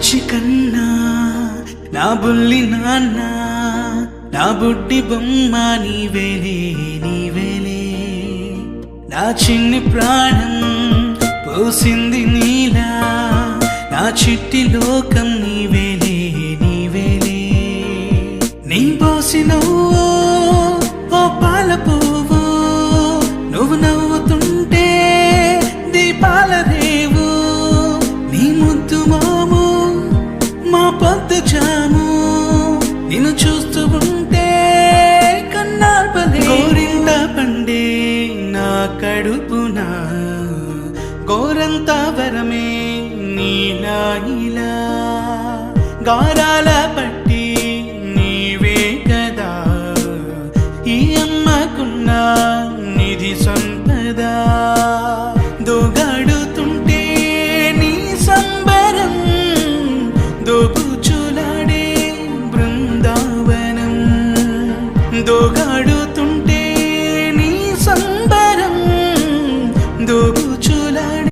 బుజ్జి కన్నా నా బుల్లి నాన్న నా బుడ్డి బొమ్మ నీవేలే నీవేలే నా చిన్ని ప్రాణం పోసింది నీలా నా చిట్టి లోకం నీవేలే నీవేలే నీ పోసినవో ఓ పాల పువ్వు నువ్వు నవ్వుతుంటే దీపాల రేవు నీ ముద్దు మాము మా పొద్దు జాము నిన్ను చూస్తూ ఉంటే కన్నార్పలే గోరింట పండే నా కడుపున గోరంత వరమే నీలా ఇలా గారాల పట్టి నీవే కదా ఈ అమ్మకున్న నిధి సంపద దోగాడుతుంటే నీ సంబరం దోబుచులాడే బృందావనం దోగాడు